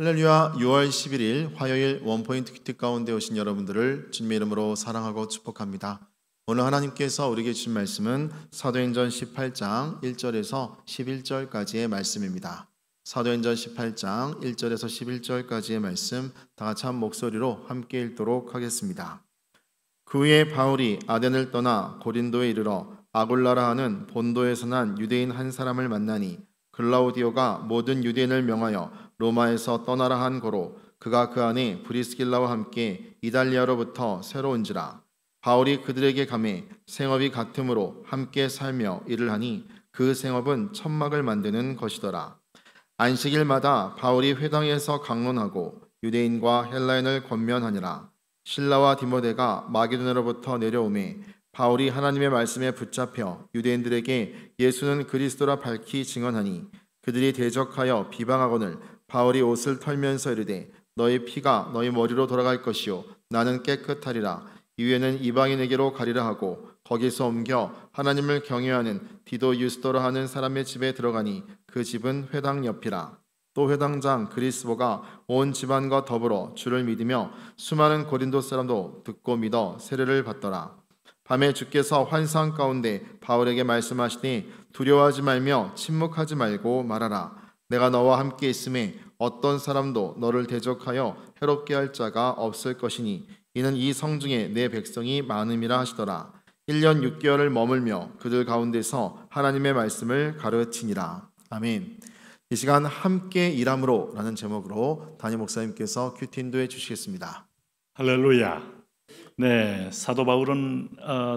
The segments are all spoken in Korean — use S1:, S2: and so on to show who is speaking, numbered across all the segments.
S1: 할렐루야. 6월 11일 화요일 원포인트 큐티 가운데 오신 여러분들을 주님의 이름으로 사랑하고 축복합니다. 오늘 하나님께서 우리에게 주신 말씀은 사도행전 18장 1절에서 11절까지의 말씀입니다. 사도행전 18장 1절에서 11절까지의 말씀 다 같이 한 목소리로 함께 읽도록 하겠습니다. 그 후에 바울이 아덴을 떠나 고린도에 이르러 아굴라라 하는 본도에서 난 유대인 한 사람을 만나니 글라우디오가 모든 유대인을 명하여 로마에서 떠나라 한 고로 그가 그 안에 브리스길라와 함께 이달리아로부터 새로 온지라. 바울이 그들에게 가매 생업이 같으므로 함께 살며 일을 하니 그 생업은 천막을 만드는 것이더라. 안식일마다 바울이 회당에서 강론하고 유대인과 헬라인을 권면하니라. 실라와 디모데가 마게도냐로부터 내려오매 바울이 하나님의 말씀에 붙잡혀 유대인들에게 예수는 그리스도라 밝히 증언하니 그들이 대적하여 비방하거늘 바울이 옷을 털면서 이르되 너희 피가 너희 머리로 돌아갈 것이요 나는 깨끗하리라. 이후에는 이방인에게로 가리라 하고 거기서 옮겨 하나님을 경외하는 디도 유스도라 하는 사람의 집에 들어가니 그 집은 회당 옆이라. 또 회당장 그리스보가 온 집안과 더불어 주를 믿으며 수많은 고린도 사람도 듣고 믿어 세례를 받더라. 밤에 주께서 환상 가운데 바울에게 말씀하시니 두려워하지 말며 침묵하지 말고 말하라. 내가 너와 함께 있음에 어떤 사람도 너를 대적하여 해롭게 할 자가 없을 것이니 이는 이 성중에 내 백성이 많음이라 하시더라. 1년 6개월을 머물며 그들 가운데서 하나님의 말씀을 가르치니라. 아멘. 이 시간 함께 일함으로 라는 제목으로 담임 목사님께서 큐티 인도해 주시겠습니다.
S2: 할렐루야. 네, 사도 바울은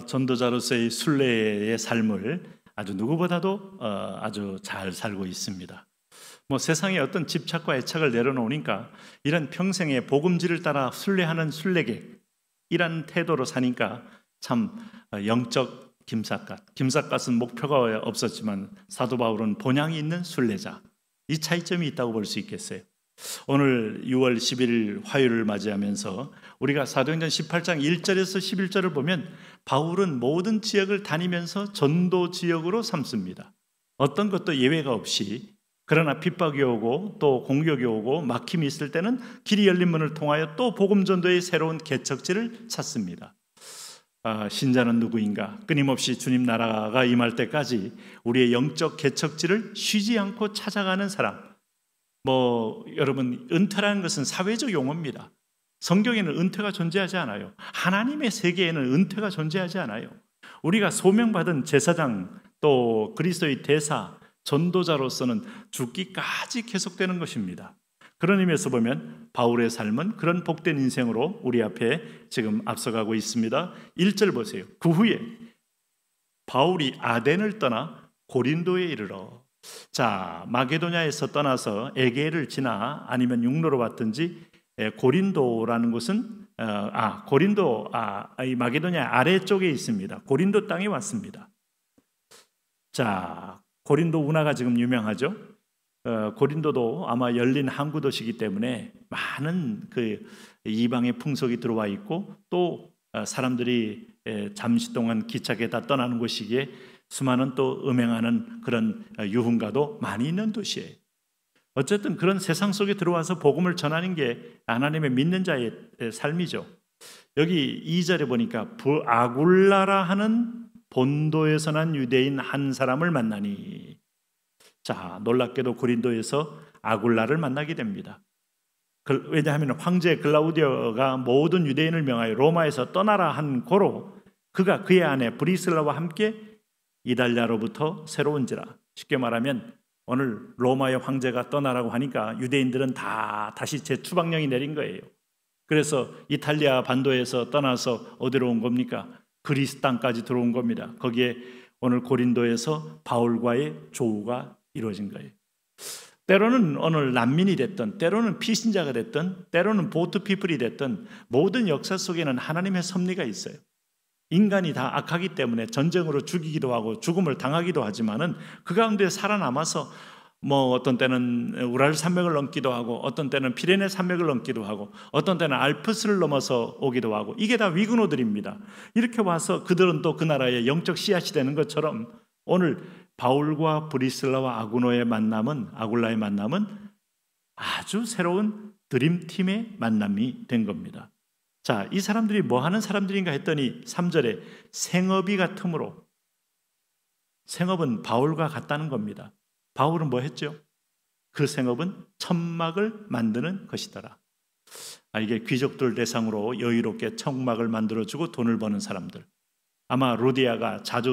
S2: 전도자로서의 순례의 삶을 아주 누구보다도 아주 잘 살고 있습니다. 세상에 어떤 집착과 애착을 내려놓으니까 이런 평생의 복음지를 따라 순례하는 순례객 이런 태도로 사니까 참 영적 김삿갓은 목표가 없었지만 사도 바울은 본향이 있는 순례자, 이 차이점이 있다고 볼 수 있겠어요. 오늘 6월 11일 화요일을 맞이하면서 우리가 사도행전 18장 1절에서 11절을 보면 바울은 모든 지역을 다니면서 전도 지역으로 삼습니다. 어떤 것도 예외가 없이. 그러나 핍박이 오고 또 공격이 오고 막힘이 있을 때는 길이 열린 문을 통하여 또 복음 전도의 새로운 개척지를 찾습니다. 신자는 누구인가? 끊임없이 주님 나라가 임할 때까지 우리의 영적 개척지를 쉬지 않고 찾아가는 사람. 여러분, 은퇴라는 것은 사회적 용어입니다. 성경에는 은퇴가 존재하지 않아요. 하나님의 세계에는 은퇴가 존재하지 않아요. 우리가 소명받은 제사장 또 그리스도의 대사 전도자로서는 죽기까지 계속되는 것입니다. 그런 의미에서 보면 바울의 삶은 그런 복된 인생으로 우리 앞에 지금 앞서가고 있습니다. 1절 보세요. 그 후에 바울이 아덴을 떠나 고린도에 이르러. 자, 마게도냐에서 떠나서 에게를 지나 아니면 육로로 왔든지 고린도라는 곳은 이 마게도냐 아래쪽에 있습니다. 고린도 땅에 왔습니다. 자, 고린도 운하가 지금 유명하죠. 고린도도 아마 열린 항구 도시이기 때문에 많은 그 이방의 풍속이 들어와 있고 또 사람들이 잠시 동안 기차에 다 떠나는 곳이기에 수많은 또 음행하는 그런 유흥가도 많이 있는 도시예요. 어쨌든 그런 세상 속에 들어와서 복음을 전하는 게 하나님의 믿는 자의 삶이죠. 여기 2절에 보니까 아굴라라 하는 본도에서 난 유대인 한 사람을 만나니. 자, 놀랍게도 고린도에서 아굴라를 만나게 됩니다. 왜냐하면 황제 글라우디오가 모든 유대인을 명하여 로마에서 떠나라 한 고로 그가 그의 아내 브리슬라와 함께 이달리아로부터 새로 온지라. 쉽게 말하면 오늘 로마의 황제가 떠나라고 하니까 유대인들은 다시 재추방령이 내린 거예요. 그래서 이탈리아 반도에서 떠나서 어디로 온 겁니까? 그리스 땅까지 들어온 겁니다. 거기에 오늘 고린도에서 바울과의 조우가 이루어진 거예요. 때로는 오늘 난민이 됐든 때로는 피신자가 됐든 때로는 보트피플이 됐든 모든 역사 속에는 하나님의 섭리가 있어요. 인간이 다 악하기 때문에 전쟁으로 죽이기도 하고 죽음을 당하기도 하지만은 그 가운데 살아남아서 어떤 때는 우랄 산맥을 넘기도 하고 어떤 때는 피레네 산맥을 넘기도 하고 어떤 때는 알프스를 넘어서 오기도 하고 이게 다 위근호들입니다. 이렇게 와서 그들은 또 그 나라의 영적 씨앗이 되는 것처럼 오늘 바울과 브리슬라와 아굴라의 만남은 아주 새로운 드림팀의 만남이 된 겁니다. 자, 이 사람들이 뭐 하는 사람들인가 했더니 3절에 생업이 같으므로, 생업은 바울과 같다는 겁니다. 바울은 뭐 했죠? 그 생업은 천막을 만드는 것이더라. 이게 귀족들 대상으로 여유롭게 천막을 만들어주고 돈을 버는 사람들. 아마 루디아가 자주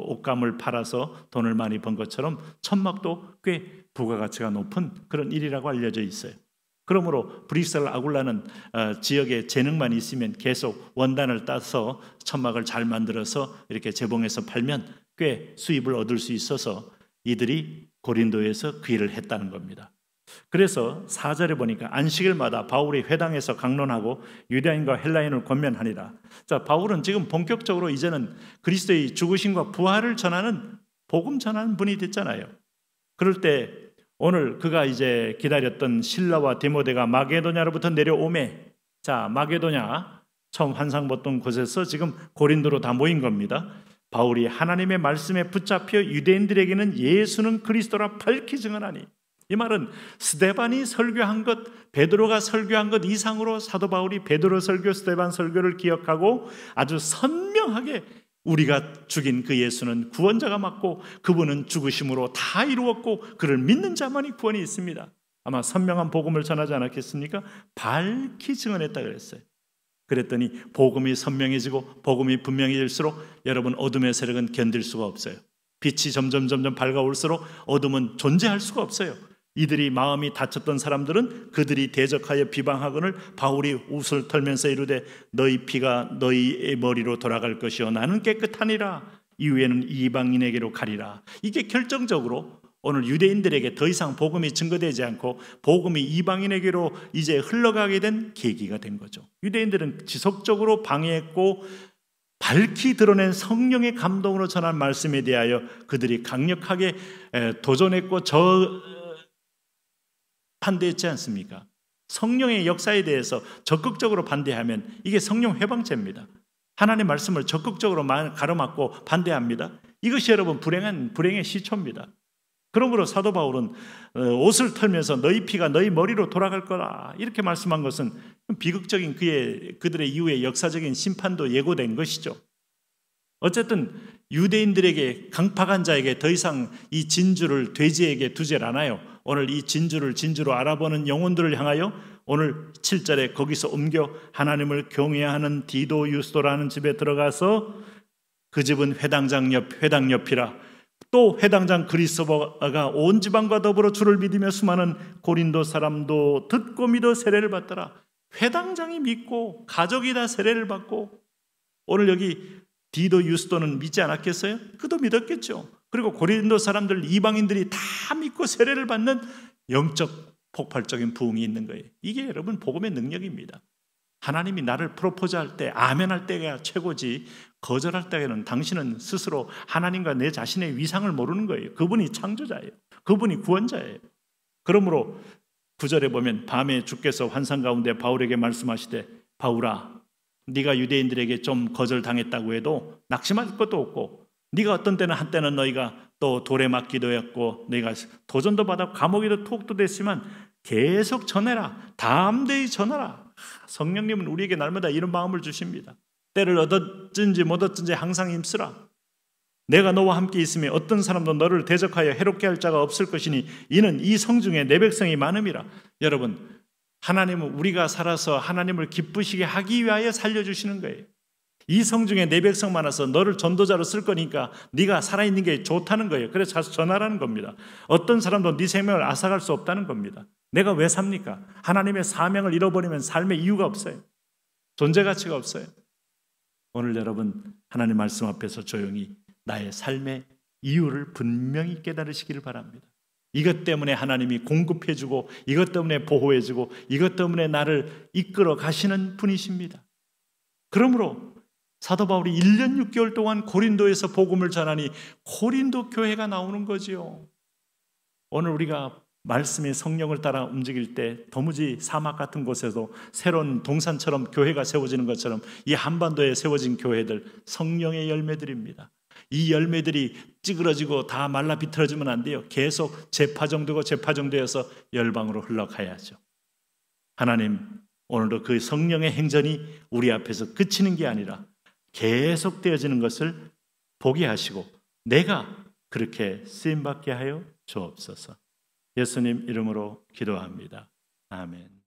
S2: 옷감을 팔아서 돈을 많이 번 것처럼 천막도 꽤 부가가치가 높은 그런 일이라고 알려져 있어요. 그러므로 브릭셀 아굴라는 지역에 재능만 있으면 계속 원단을 따서 천막을 잘 만들어서 이렇게 재봉해서 팔면 꽤 수입을 얻을 수 있어서 이들이 고린도에서 그 일을 했다는 겁니다. 그래서 4절에 보니까 안식일마다 바울이 회당에서 강론하고 유대인과 헬라인을 권면하니라. 자, 바울은 지금 본격적으로 이제는 그리스도의 죽으심과 부활을 전하는, 복음 전하는 분이 됐잖아요. 그럴 때 오늘 그가 이제 기다렸던 실라와 디모데가 마게도냐로부터 내려오매, 자, 마게도냐 처음 환상 봤던 곳에서 지금 고린도로 다 모인 겁니다. 바울이 하나님의 말씀에 붙잡혀 유대인들에게는 예수는 그리스도라 밝히 증언하니, 이 말은 스데반이 설교한 것, 베드로가 설교한 것 이상으로 사도 바울이 베드로 설교, 스데반 설교를 기억하고 아주 선명하게 우리가 죽인 그 예수는 구원자가 맞고 그분은 죽으심으로 다 이루었고 그를 믿는 자만이 구원이 있습니다. 아마 선명한 복음을 전하지 않았겠습니까? 밝히 증언했다 그랬어요. 그랬더니 복음이 선명해지고 복음이 분명해질수록 여러분, 어둠의 세력은 견딜 수가 없어요. 빛이 점점 밝아올수록 어둠은 존재할 수가 없어요. 이들이 마음이 다쳤던 사람들은 그들이 대적하여 비방하거늘 바울이 웃을 털면서 이르되 너희 피가 너희의 머리로 돌아갈 것이요 나는 깨끗하니라. 이후에는 이방인에게로 가리라. 이게 결정적으로 오늘 유대인들에게 더 이상 복음이 증거되지 않고 복음이 이방인에게로 이제 흘러가게 된 계기가 된 거죠. 유대인들은 지속적으로 방해했고 밝히 드러낸 성령의 감동으로 전한 말씀에 대하여 그들이 강력하게 도전했고 반대했지 않습니까? 성령의 역사에 대해서 적극적으로 반대하면 이게 성령 회방죄입니다. 하나님의 말씀을 적극적으로 가로막고 반대합니다. 이것이 여러분 불행의 시초입니다. 그러므로 사도 바울은 옷을 털면서 너희 피가 너희 머리로 돌아갈 거라 이렇게 말씀한 것은 비극적인 그들의 이후의 역사적인 심판도 예고된 것이죠. 어쨌든 유대인들에게 강팍한 자에게 더 이상 이 진주를 돼지에게 두질 않아요. 오늘 이 진주로 알아보는 영혼들을 향하여 오늘 7절에 거기서 옮겨 하나님을 경외하는 디도 유스도라는 집에 들어가서 그 집은 회당 옆이라. 또 회당장 그리스도가 온 지방과 더불어 주를 믿으며 수많은 고린도 사람도 듣고 믿어 세례를 받더라. 회당장이 믿고 가족이 다 세례를 받고, 오늘 여기 디도 유스도는 믿지 않았겠어요? 그도 믿었겠죠. 그리고 고린도 사람들, 이방인들이 다 믿고 세례를 받는 영적 폭발적인 부흥이 있는 거예요. 이게 여러분 복음의 능력입니다. 하나님이 나를 프로포즈할 때 아멘할 때가 최고지, 거절할 때에는 당신은 스스로 하나님과 내 자신의 위상을 모르는 거예요. 그분이 창조자예요. 그분이 구원자예요. 그러므로 9절에 보면 밤에 주께서 환상 가운데 바울에게 말씀하시되 바울아, 네가 유대인들에게 좀 거절당했다고 해도 낙심할 것도 없고, 네가 어떤 때는 한때는 너희가 또 돌에 맞기도 했고 너희가 도전도 받아 감옥에도 투옥도 됐지만 계속 전해라. 담대히 전하라. 성령님은 우리에게 날마다 이런 마음을 주십니다. 때를 얻었든지 못 얻든지 항상 힘쓰라. 내가 너와 함께 있으면 어떤 사람도 너를 대적하여 해롭게 할 자가 없을 것이니 이는 이 성중에 내 백성이 많음이라. 여러분, 하나님은 우리가 살아서 하나님을 기쁘시게 하기 위하여 살려주시는 거예요. 이 성중에 내 백성 많아서 너를 전도자로 쓸 거니까 네가 살아있는 게 좋다는 거예요. 그래서 가서 전하라는 겁니다. 어떤 사람도 네 생명을 앗아갈 수 없다는 겁니다. 내가 왜 삽니까? 하나님의 사명을 잃어버리면 삶의 이유가 없어요. 존재 가치가 없어요. 오늘 여러분 하나님 말씀 앞에서 조용히 나의 삶의 이유를 분명히 깨달으시기를 바랍니다. 이것 때문에 하나님이 공급해주고 이것 때문에 보호해주고 이것 때문에 나를 이끌어 가시는 분이십니다. 그러므로 사도 바울이 1년 6개월 동안 고린도에서 복음을 전하니 고린도 교회가 나오는 거지요. 오늘 우리가 말씀의 성령을 따라 움직일 때 도무지 사막 같은 곳에도 새로운 동산처럼 교회가 세워지는 것처럼 이 한반도에 세워진 교회들 성령의 열매들입니다. 이 열매들이 찌그러지고 다 말라 비틀어지면 안 돼요. 계속 재파종되고 재파종되어서 열방으로 흘러가야죠. 하나님, 오늘도 그 성령의 행전이 우리 앞에서 그치는 게 아니라 계속되어지는 것을 보게 하시고 내가 그렇게 쓰임받게 하여 주옵소서. 예수님 이름으로 기도합니다. 아멘.